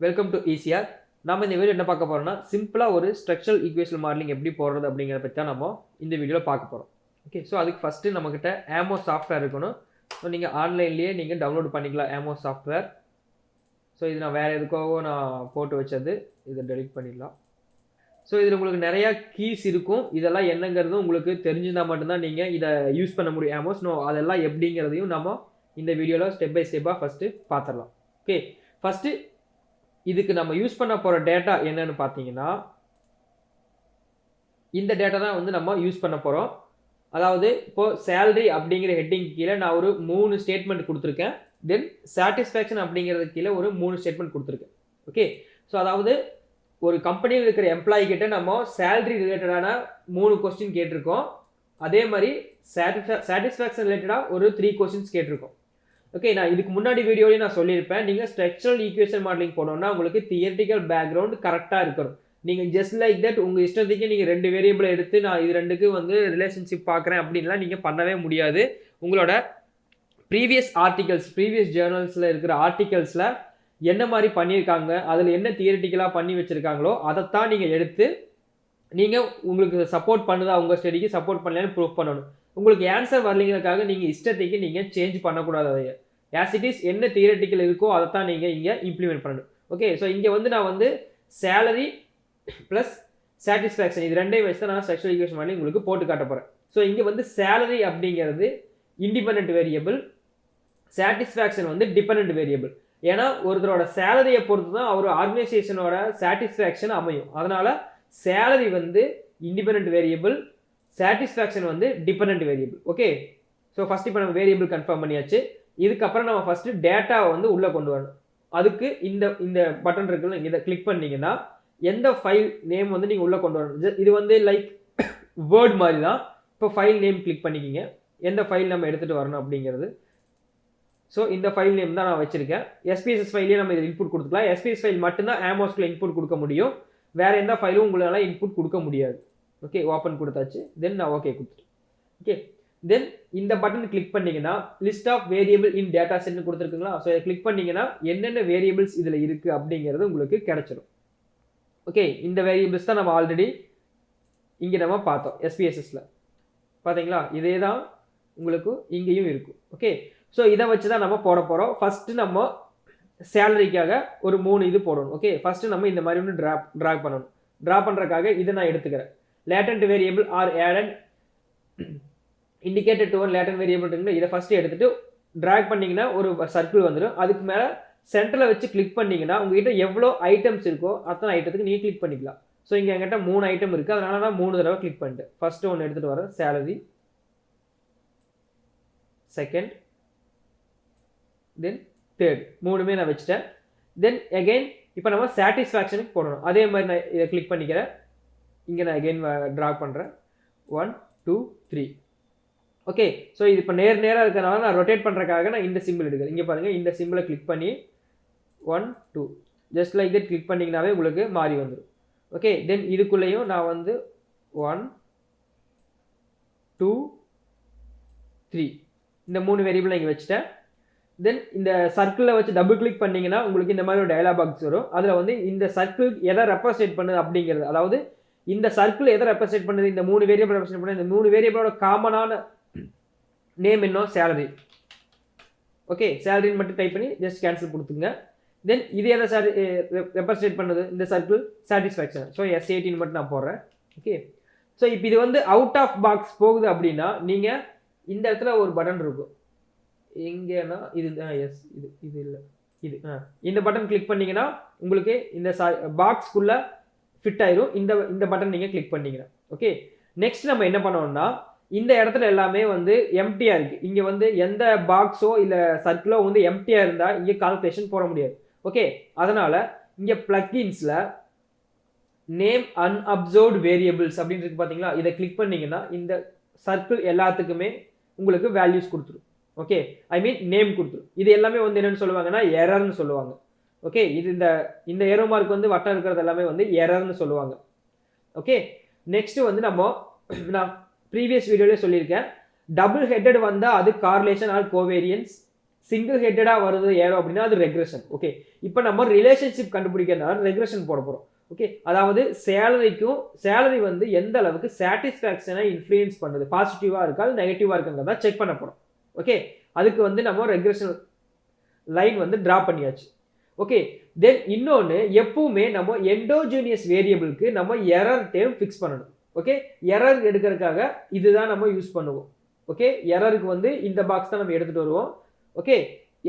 Welcome to ECR. நம்ம இந்த video என்ன பார்க்க போறோம்னா சிம்பிளா ஒரு ஸ்ட்ரக்சரல் ஈக்குவேஷன் மாடலிங் எப்படி போடுறது அப்படிங்கிறத பற்றி தான் நம்ம இந்த வீடியோவில் பார்க்க போகிறோம். ஓகே, ஸோ அதுக்கு ஃபஸ்ட்டு நம்மக்கிட்ட ஆமோ சாஃப்ட்வேர் இருக்கணும். ஸோ நீங்கள் ஆன்லைன்லேயே நீங்கள் டவுன்லோட் பண்ணிக்கலாம் ஆமோ சாஃப்ட்வேர். ஸோ இது நான் வேறு எதுக்காக நான் போட்டு வச்சது, இதை டெலிட் பண்ணிடலாம். ஸோ இதில் உங்களுக்கு நிறையா கீஸ் இருக்கும். இதெல்லாம் என்னங்கிறதும் உங்களுக்கு தெரிஞ்சிருந்தால் மட்டும்தான் நீங்கள் இதை யூஸ் பண்ண முடியும் ஆமோஸ். அதெல்லாம் எப்படிங்கிறதையும் நம்ம இந்த வீடியோவில் ஸ்டெப் பை ஸ்டெப்பாக ஃபஸ்ட்டு பார்த்துடலாம். ஓகே, ஃபஸ்ட்டு இதுக்கு நம்ம யூஸ் பண்ண போகிற டேட்டா என்னன்னு பார்த்தீங்கன்னா இந்த டேட்டா தான் வந்து நம்ம யூஸ் பண்ண போகிறோம். அதாவது இப்போது சேலரி அப்படிங்கிற ஹெட்டிங் கீழே நான் ஒரு 3 ஸ்டேட்மெண்ட் கொடுத்துருக்கேன். தென் சாட்டிஸ்ஃபேக்ஷன் அப்படிங்கிறது கீழே ஒரு 3 ஸ்டேட்மெண்ட் கொடுத்துருக்கேன். ஓகே, ஸோ அதாவது ஒரு கம்பெனியில் இருக்கிற எம்ப்ளாயி கிட்ட நம்ம சேலரி ரிலேட்டடான 3 கொஸ்டின் கேட்டிருக்கோம். அதே மாதிரி சாட்டிஸ்ஃபேக்ஷன் ரிலேட்டடாக ஒரு 3 கொஸ்டின்ஸ் கேட்டிருக்கோம். ஓகே, நான் இதுக்கு முன்னாடி வீடியோலையும் நான் சொல்லியிருப்பேன், நீங்கள் ஸ்ட்ரக்சரல் ஈக்குவேஷன் மாடலிங் போனோம்னா உங்களுக்கு தியரிட்டிக்கல் பேக்ரவுண்ட் கரெக்டாக இருக்கணும். நீங்கள் ஜஸ்ட் லைக் தட் உங்கள் இஷ்டத்துக்கு நீங்கள் 2 வேரியபிளை எடுத்து நான் இது 2க்கு வந்து ரிலேஷன்ஷிப் பார்க்குறேன் அப்படின்லாம் நீங்கள் பண்ணவே முடியாது. உங்களோட ப்ரீவியஸ் ஜேர்னல்ஸில் இருக்கிற ஆர்டிகல்ஸில் என்ன மாதிரி பண்ணியிருக்காங்க, அதில் என்ன தியரிட்டிக்கலாக பண்ணி வச்சுருக்காங்களோ அதைத்தான் நீங்கள் எடுத்து நீங்கள் உங்களுக்கு சப்போர்ட் பண்ணுதா, உங்கள் ஸ்டடிக்கு சப்போர்ட் பண்ணலன்னு ப்ரூவ் பண்ணணும். உங்களுக்கு ஆன்சர் வரலைங்கிறதுக்காக நீங்கள் இஷ்டத்துக்கு நீங்கள் சேஞ்ச் பண்ணக்கூடாது. அதை ஆஸ் இட் இஸ் என்ன தியரிட்டிக்கல் இருக்கோ அதை தான் நீங்கள் இங்கே இம்ப்ளிமெண்ட் பண்ணணும். ஓகே, ஸோ இங்கே வந்து நான் வந்து சேலரி ப்ளஸ் சாட்டிஸ்ஃபேக்ஷன் இது 2ஐயும் வச்சு தான் நான் ஸ்ட்ரக்சரல் ஈக்குவேஷன் மாடலிங் உங்களுக்கு போட்டு காட்ட போகிறேன். ஸோ இங்கே வந்து சேலரி அப்படிங்கிறது இண்டிபெண்ட் வேரியபிள், சாட்டிஸ்ஃபேக்ஷன் வந்து டிபெண்ட் வேரியபிள். ஏன்னா ஒருத்தரோட சேலரியை பொறுத்து தான் அவர் ஆர்கனைசேஷனோட சாட்டிஸ்ஃபேக்ஷன் அமையும். அதனால் சேலரி வந்து இண்டிபெண்ட் வேரியபிள், சாட்டிஸ்ஃபேக்ஷன் வந்து depend variable. Okay, so first இப்போ நம்ம வேரியபிள் கன்ஃபார்ம் பண்ணியாச்சு. இதுக்கப்புறம் நம்ம ஃபஸ்ட்டு டேட்டாவை வந்து உள்ளே கொண்டு வரணும். அதுக்கு இந்த பட்டன் இருக்குல்ல, இதை கிளிக் பண்ணிங்கன்னா எந்த ஃபைல் நேம் வந்து நீங்கள் உள்ளே கொண்டு வரணும். இது வந்து லைக் வேர்ட் மாதிரி தான். இப்போ ஃபைல் நேம் கிளிக் பண்ணிக்கிங்க, எந்த ஃபைல் நம்ம எடுத்துகிட்டு வரணும் அப்படிங்கிறது. ஸோ இந்த ஃபைல் நேம் தான் நான் வச்சுருக்கேன். எஸ்பிஎஸ்எஸ் ஃபைலே நம்ம இதில் இன்புட் கொடுத்துக்கலாம். எஸ்பிஎஸ் ஃபைல் மட்டும்தான் ஆமோஸ்க்குள்ள இன்புட் கொடுக்க முடியும், வேறு எந்த ஃபைலும் உங்களால் இன்புட் கொடுக்க முடியாது. ஓகே, ஓப்பன் கொடுத்தாச்சு. தென் நான் ஓகே கொடுத்துட்டேன். ஓகே, தென் இந்த பட்டன் கிளிக் பண்ணிங்கன்னா list of variable in data செட்னு கொடுத்துருக்குங்களா. ஸோ இதை கிளிக் பண்ணிங்கன்னா என்னென்ன வேரியபிள்ஸ் இதில் இருக்குது அப்படிங்கிறது உங்களுக்கு கிடச்சிடும். ஓகே, இந்த வேரியபிள்ஸ் தான் நம்ம ஆல்ரெடி இங்கே நம்ம பார்த்தோம் எஸ்பிஎஸ்எஸில். பார்த்தீங்களா, இதே தான் உங்களுக்கு இங்கேயும் இருக்கும். ஓகே, ஸோ இதை வச்சு தான் நம்ம போட போகிறோம். ஃபஸ்ட்டு நம்ம சேலரிக்காக ஒரு 3 இது போடணும். ஓகே, ஃபஸ்ட்டு நம்ம இந்த மாதிரி ஒன்று ட்ராக் பண்ணணும். ட்ரா பண்ணுறதுக்காக இதை நான் எடுத்துக்கிறேன். Latent variable are added indicated to one latent variable இருக்குங்க. இதை ஃபஸ்ட்டு எடுத்துகிட்டு ட்ராக் பண்ணிங்கன்னா ஒரு சர்க்கிள் வந்துடும். அதுக்கு மேலே சென்டரில் வச்சு கிளிக் பண்ணிங்கன்னா உங்கள்கிட்ட எவ்வளோ ஐட்டம்ஸ் இருக்கோ அத்தனை ஐட்டத்துக்கு நீங்கள் கிளிக் பண்ணிக்கலாம். ஸோ இங்கே என்கிட்ட 3 ஐட்டம் இருக்குது, அதனால நான் 3 தடவை கிளிக் பண்ணிட்டேன். ஃபஸ்ட்டு ஒன்று எடுத்துகிட்டு வரேன், சேலரி. செகண்ட், தென் தேர்ட், 3மே நான் வச்சுட்டேன். தென் அகெயின் இப்போ நம்ம சாட்டிஸ்ஃபேக்ஷனுக்கு போடணும். அதே மாதிரி நான் இதை கிளிக் பண்ணிக்கிறேன். இங்கே நான் அகெயின் ட்ரா பண்ணுறேன். 1 2 3. ஓகே, ஸோ இது இப்போ நேராக இருக்கிறனால நான் ரொட்டேட் பண்ணுறதுக்காக நான் இந்த சிம்பிள் எடுக்கிறேன். இங்கே பாருங்கள், இந்த சிம்பிளை கிளிக் பண்ணி 1 2 ஜஸ்ட் லைக் தட் கிளிக் பண்ணிங்கனாவே உங்களுக்கு மாறி வந்துடும். ஓகே, தென் இதுக்குள்ளேயும் நான் வந்து 1 2 3 இந்த 3 வேரியபிள் இங்கே வச்சுட்டேன். தென் இந்த சர்க்கிளில் வச்சு டபுள் கிளிக் பண்ணிங்கன்னா உங்களுக்கு இந்த மாதிரி ஒரு டயலாக் பாக்ஸ் வரும். அதில் வந்து இந்த சர்க்கிள் எதை ரெப்ரசன்ட் பண்ணுது அப்படிங்கிறது, அதாவது இந்த சர்க்கிள் எதை ரெப்ரசன்ட் பண்ணுது, இந்த 3 வேரியபிள் ரெப்ரசன்ட் பண்ணுது, இந்த 3 வேரியபிளோட காமனான நேம் என்ன, சேலரி. ஓகே, சேலரின்னு மட்டும் டைப் பண்ணி ஜஸ்ட் கேன்சல் கொடுத்துங்க. தென் இது எதை ரெப்ரசன்ட் பண்ணுது, இந்த சர்க்கிள் சாட்டிஸ்ஃபேக்ஷன். ஸோ S18 மட்டும் நான் போடுறேன். ஓகே, ஸோ இப்போ இது வந்து அவுட் ஆஃப் பாக்ஸ் போகுது அப்படின்னா நீங்கள் இந்த இடத்துல ஒரு பட்டன் இருக்கும். எங்கேனா இது எஸ் இது இல்லை இது இந்த பட்டன் கிளிக் பண்ணிங்கன்னா உங்களுக்கு இந்த பாக்ஸ்க்குள்ளே ஃபிட் ஆயிரும். இந்த பட்டன் நீங்கள் கிளிக் பண்ணிங்கன்னா ஓகே. நெக்ஸ்ட் நம்ம என்ன பண்ணோம்னா இந்த இடத்துல எல்லாமே வந்து எம்டியாக இருக்குது. இங்கே வந்து எந்த பாக்ஸோ இல்லை சர்க்கிளோ வந்து எம்டியாக இருந்தால் இங்கே கால்குலேஷன் போட முடியாது. ஓகே, அதனால் இங்கே ப்ளக்கின்ஸில் நேம் அன்அப்சர்வ்டு வேரியபிள்ஸ் அப்படின்னு இருக்கு பார்த்தீங்களா, இதை கிளிக் பண்ணிங்கன்னா இந்த சர்க்கிள் எல்லாத்துக்குமே உங்களுக்கு வேல்யூஸ் கொடுத்துரும். ஓகே, ஐ மீன் நேம் கொடுத்துரும். இது எல்லாமே வந்து என்னென்னு சொல்லுவாங்கன்னா எரர்னு சொல்லுவாங்க. ஓகே, இது இந்த ஏரோ மார்க் வந்து வட்டம் இருக்கிறது எல்லாமே வந்து எரர்னு சொல்லுவாங்க. ஓகே, நெக்ஸ்ட் வந்து நான் ப்ரீவியஸ் வீடியோலேயே சொல்லியிருக்கேன், டபுள் ஹெட்டட் வந்தால் அது கார்லேஷன் ஆர் கோவேரியன்ஸ், சிங்கிள் ஹெட்டடாக வருது ஏரோ அப்படின்னா அது ரெக்ரெஷன். ஓகே, இப்போ நம்ம ரிலேஷன்ஷிப் கண்டுபிடிக்கிறதுனால ரெக்ரெஷன் போட போகிறோம். ஓகே, அதாவது சேலரி வந்து எந்த அளவுக்கு சாட்டிஸ்ஃபேக்ஷனை இன்ஃப்ளூயன்ஸ் பண்ணுது, பாசிட்டிவாக இருக்கா அது நெகட்டிவாக இருக்குங்கிறத செக் பண்ண போகிறோம். ஓகே, அதுக்கு வந்து நம்ம ரெக்ரெஷன் லைன் வந்து ட்ரா பண்ணியாச்சு. ஓகே, தென் இன்னொன்று, எப்பவுமே நம்ம எண்டோஜீனியஸ் வேரியபிளுக்கு நம்ம எரர் டேர்ம் ஃபிக்ஸ் பண்ணணும். ஓகே, எரர் எடுக்கிறதுக்காக இதுதான் நம்ம யூஸ் பண்ணுவோம். ஓகே, எரருக்கு வந்து இந்த பாக்ஸ் தான் நம்ம எடுத்துகிட்டு வருவோம். ஓகே,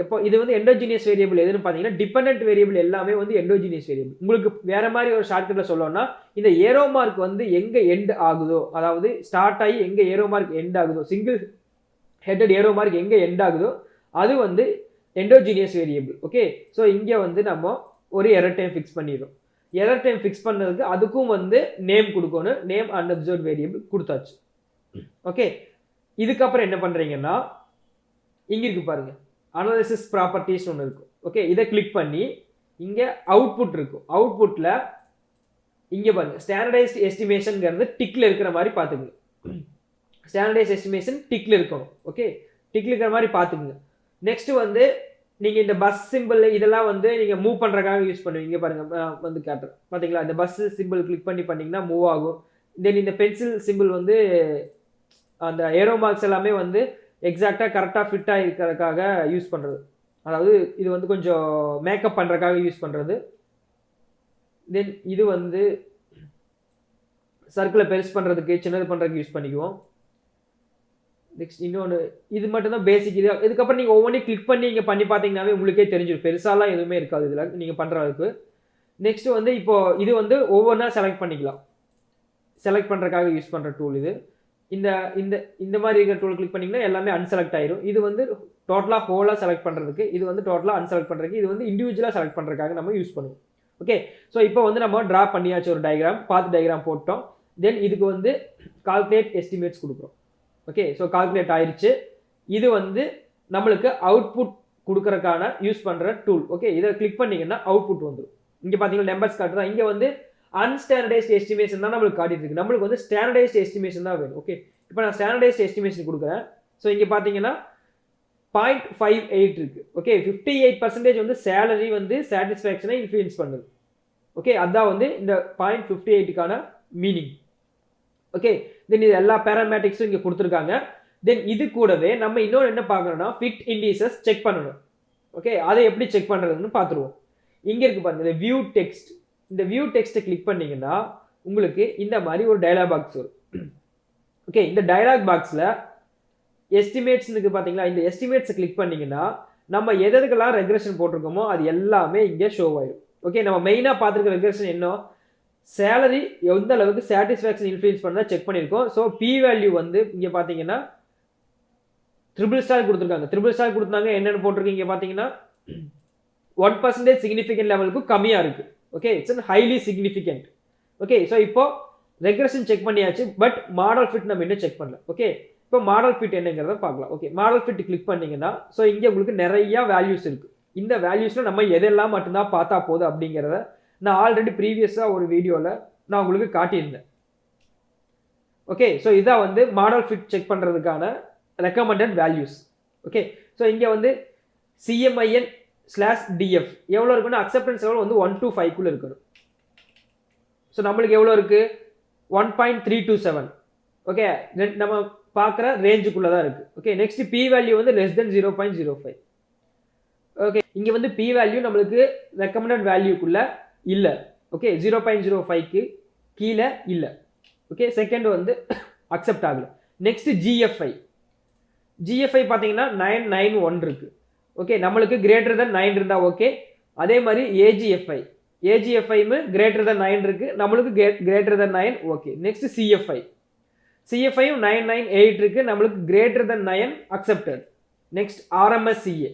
எப்போ இது வந்து எண்டோஜீனியஸ் வேரியபிள் எதுன்னு பார்த்தீங்கன்னா டிபெண்டன்ட் வேரியபிள் எல்லாமே வந்து எண்டோஜீனியஸ் வேரியபிள். உங்களுக்கு வேற மாதிரி ஒரு ஷார்ட்கட்டில் சொல்லணும்னா, இந்த ஏரோ மார்க் வந்து எங்கே எண்ட் ஆகுதோ, அதாவது ஸ்டார்ட் ஆகி எங்கே ஏரோ மார்க் எண்ட் ஆகுதோ, சிங்கிள் ஹெட்டட் ஏரோ மார்க் எங்கே எண்ட் ஆகுதோ அது வந்து எண்டோஜீனியஸ் வேரியபிள். ஓகே, ஸோ இங்கே வந்து நம்ம ஒரு எரர் டைம் ஃபிக்ஸ் பண்ணிடுறோம். எரர் டைம் ஃபிக்ஸ் பண்ணதுக்கு அதுக்கும் வந்து நேம் கொடுக்கணும். நேம் அன்அப்சர்வ்ட் வேரியபிள் கொடுத்தாச்சு. ஓகே, இதுக்கப்புறம் என்ன பண்ணுறீங்கன்னா, இங்கே இருக்கு பாருங்க, அனாலிசிஸ் ப்ராப்பர்ட்டிஸ் ஒன்று இருக்கும். ஓகே, இதை கிளிக் பண்ணி இங்கே அவுட்புட் இருக்கும். அவுட்புட்டில் இங்கே பாருங்க, ஸ்டாண்டர்டைஸ்ட் எஸ்டிமேஷன்ங்கிறது டிக்கில் இருக்கிற மாதிரி பார்த்துக்குங்க. ஸ்டாண்டர்டைஸ்ட் எஸ்டிமேஷன் டிக்கில் இருக்கணும். ஓகே, டிக்கில் இருக்கிற மாதிரி பார்த்துக்குங்க. நெக்ஸ்ட் வந்து நீங்கள் இந்த பஸ் சிம்பிள் இதெல்லாம் வந்து நீங்கள் மூவ் பண்ணுறதுக்காக யூஸ் பண்ணுவீங்க. பாருங்கள் வந்து காட்டுறேன் பார்த்தீங்களா, இந்த பஸ் சிம்பிள் கிளிக் பண்ணிங்கன்னா மூவ் ஆகும். தென் இந்த பென்சில் சிம்பிள் வந்து அந்த ஏரோ மார்க்ஸ் எல்லாமே வந்து எக்ஸாக்டாக கரெக்டாக ஃபிட்டாக இருக்கிறதுக்காக யூஸ் பண்ணுறது. அதாவது இது வந்து கொஞ்சம் மேக்கப் பண்ணுறதுக்காக யூஸ் பண்ணுறது. தென் இது வந்து சர்க்கிளை பெருசு பண்ணுறதுக்கு சின்னது பண்ணுறதுக்கு யூஸ் பண்ணிக்குவோம். நெக்ஸ்ட் இன்னொன்று, இது மட்டும்தான் பேசிக். இதுக்கப்புறம் நீங்கள் ஒவ்வொன்றையும் கிளிக் பண்ணி இங்கே பண்ணி பார்த்தீங்கன்னாவே உங்களுக்கே தெரிஞ்சிடும். பெருசாலாம் எதுவுமே இருக்காது இதில் நீங்கள் பண்ணுற அளவுக்கு. நெக்ஸ்ட் வந்து இப்போது இது வந்து ஒவ்வொன்றா செலக்ட் பண்ணிக்கலாம். செலக்ட் பண்ணுறதுக்காக யூஸ் பண்ணுற டூல் இது. இந்த இந்த இந்த மாதிரி இருக்கிற டூல் கிளிக் பண்ணிங்கன்னா எல்லாமே அன்செலக்ட் ஆயிரும். இது வந்து டோட்டலாக ஹோலாக செலக்ட் பண்ணுறதுக்கு, இது வந்து டோட்டலாக அன்செலக்ட் பண்ணுறதுக்கு, இது வந்து இண்டிவிஜுவலாக செலக்ட் பண்ணுறதுக்காக நம்ம யூஸ் பண்ணுவோம். ஓகே, ஸோ இப்போ வந்து நம்ம ட்ரா பண்ணியாச்சு ஒரு டயக்ராம், பாத் டயக்ராம் போட்டோம். தென் இதுக்கு வந்து கால்குலேட் எஸ்டிமேட்ஸ் கொடுக்குறோம். ஓகே, ஸோ கால்குலேட் ஆயிடுச்சு. இது வந்து நம்மளுக்கு அவுட்புட் கொடுக்கறதுக்கான யூஸ் பண்ணுற டூல். ஓகே, இதை கிளிக் பண்ணிங்கன்னா அவுட்புட் வந்துடும். இங்கே பார்த்தீங்கன்னா நம்பர்ஸ் காட்டுறதா. இங்கே வந்து அன்ஸ்டாண்டர்டைஸ்ட் எஸ்டிமேஷன் தான் நம்மளுக்கு காட்டிட்டு இருக்கு. நம்மளுக்கு வந்து ஸ்டாண்டர்டைஸ்ட் எஸ்டிமேஷன் தான் வேணும். ஓகே, இப்போ நான் ஸ்டாண்டர்டைஸ்ட் எஸ்டிமேஷன் கொடுக்குறேன். ஸோ இங்கே பார்த்தீங்கன்னா 0.58 இருக்கு. ஓகே, 58% வந்து சேலரி வந்து சாட்டிஸ்ஃபேக்ஷனை இன்ஃப்ளூயன்ஸ் பண்ணுது. ஓகே, அதான் வந்து இந்த 0.58க்கான மீனிங். ஓகே, தென் இது எல்லா பேராமேட்டிக்ஸும் இங்கே கொடுத்துருக்காங்க. தென் இது கூடவே நம்ம இன்னொன்று என்ன பார்க்கணும்னா ஃபிட் இண்டிசஸ் செக் பண்ணணும். ஓகே, அதை எப்படி செக் பண்ணுறதுன்னு பார்த்துருவோம். இங்கே இருக்கு பாருங்க, இந்த வியூ டெக்ஸ்ட். இந்த வியூ டெக்ஸ்ட்டை கிளிக் பண்ணீங்கன்னா உங்களுக்கு இந்த மாதிரி ஒரு டயலாக் பாக்ஸ் வரும். ஓகே, இந்த டயலாக் பாக்ஸில் எஸ்டிமேட்ஸ்னுக்கு பார்த்தீங்களா, இந்த எஸ்டிமேட்ஸை கிளிக் பண்ணீங்கன்னா நம்ம எதுக்கெல்லாம் ரெக்ரெஷன் போட்டிருக்கோமோ அது எல்லாமே இங்கே ஷோ ஆயிடும். ஓகே, நம்ம மெயினாக பார்த்துருக்க ரெக்ரெஷன் என்ன, சேலரி எந்த அளவுக்கு சாட்டிஸ்ஃபேக்ஷன் இன்ஃப்ளூயன்ஸ் பண்ணால் செக் பண்ணியிருக்கோம். ஸோ பி வேல்யூ வந்து இங்கே பார்த்தீங்கன்னா ட்ரிபிள் ஸ்டார் கொடுத்துருக்காங்க. ட்ரிபிள் ஸ்டார் கொடுத்தாங்க என்னென்னு போட்டிருக்கீங்க பார்த்தீங்கன்னா 1% சிக்னிஃபிகன்ட் லெவலுக்கு கம்மியாக இருக்குது. Okay, it's highly significant. Okay, so இப்போ ரெக்ரெஷன் செக் பண்ணியாச்சு. பட் மாடல் ஃபிட் நம்ம இன்னும் செக் பண்ணல. ஓகே, இப்போ மாடல் ஃபிட் என்னங்கிறத பார்க்கலாம். ஓகே, மாடல் ஃபிட் கிளிக் பண்ணீங்கன்னா ஸோ இங்கே உங்களுக்கு நிறையா வேல்யூஸ் இருக்குது. இந்த வேல்யூஸில் நம்ம எதெல்லாம் மட்டும்தான் பார்த்தா போதும் அப்படிங்கிறத நான் ஆல்ரெடி ப்ரீவியஸாக ஒரு வீடியோவில் நான் உங்களுக்கு காட்டியிருந்தேன். ஓகே, ஸோ இதான் வந்து மாடல் ஃபிட் செக் பண்ணுறதுக்கான ரெக்கமெண்டட் வேல்யூஸ். ஓகே, ஸோ இங்கே வந்து CMIN/DF எவ்வளோ இருக்குன்னா அக்செப்டன்ஸ் லெவல் வந்து 1 to 5 இருக்கணும். ஸோ நம்மளுக்கு எவ்வளோ இருக்குது 1.327. ஓகே, நம்ம பார்க்குற ரேஞ்சுக்குள்ளே தான் இருக்குது. ஓகே, நெக்ஸ்ட் பி வேல்யூ வந்து <0.05. ஓகே, இங்கே வந்து பி வேல்யூ நம்மளுக்கு ரெக்கமெண்டட் வேல்யூக்குள்ளே இல்லை. ஓகே, 0.05க்கு கீழே இல்லை. ஓகே, செகண்ட் வந்து அக்செப்ட் ஆகலை. நெக்ஸ்ட் ஜிஎஃப்ஐ பார்த்தீங்கன்னா 991 இருக்குது. ஓகே, நம்மளுக்கு கிரேட்டர் தென் 9 இருந்தால் ஓகே. அதே மாதிரி ஏஜிஎஃப்ஐமு கிரேட்டர் தென் 9 இருக்குது, நம்மளுக்கு கிரேட்டர் தென் 9 ஓகே. நெக்ஸ்ட் சிஎஃப்ஐயும் 998 இருக்குது, நம்மளுக்கு கிரேட்டர் தென் 9 அக்செப்டட். நெக்ஸ்ட் ஆர்எம்எஸ்சிஏ,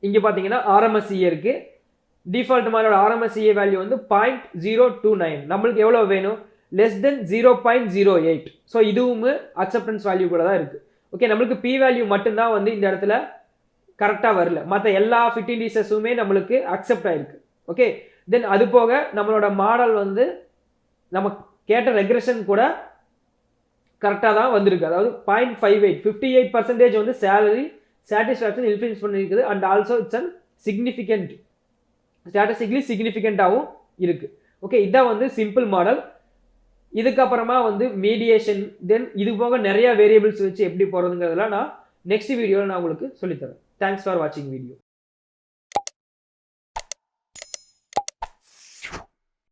இங்கே பார்த்தீங்கன்னா ஆர்எம்எஸ்சிஏ இருக்குது. டிஃபால்ட் மாதிரியோட ஆர்எம்எஸ்சிஏ வேல்யூ வந்து 0.029, நம்மளுக்கு எவ்வளோ வேணும் லெஸ் தென் 0.08. ஸோ இதுவும் அக்செப்டன்ஸ் வேல்யூ கூட தான் இருக்குது. ஓகே, நம்மளுக்கு பி வேல்யூ மட்டும்தான் வந்து இந்த இடத்துல கரெக்டாக வரல, மற்ற எல்லா ஃபிட் இண்டிசஸுமே நம்மளுக்கு அக்செப்ட் ஆயிருக்கு. ஓகே, தென் அது போக நம்மளோட மாடல் வந்து நம்ம கேட்ட ரெக்ரெஷன் கூட கரெக்டாக தான் வந்திருக்கு. அதாவது 0.58 58% வந்து சேலரி சாட்டிஸ்ஃபேக்ஷன் இன்ஃப்ளூயன்ஸ் பண்ணியிருக்குது. And also it's and significant statistically சிக்னிஃபிகண்ட்டாகவும் இருக்குது. ஓகே, இதான் வந்து சிம்பிள் மாடல். இதுக்கப்புறமா வந்து மீடியேஷன், தென் இது போக நிறைய வேரியபிள்ஸ் வச்சு எப்படி போகிறதுங்கிறதெல்லாம் நான் நெக்ஸ்ட் வீடியோவில் நான் உங்களுக்கு சொல்லித்தரேன். தேங்க்ஸ் ஃபார் வாட்சிங் வீடியோ.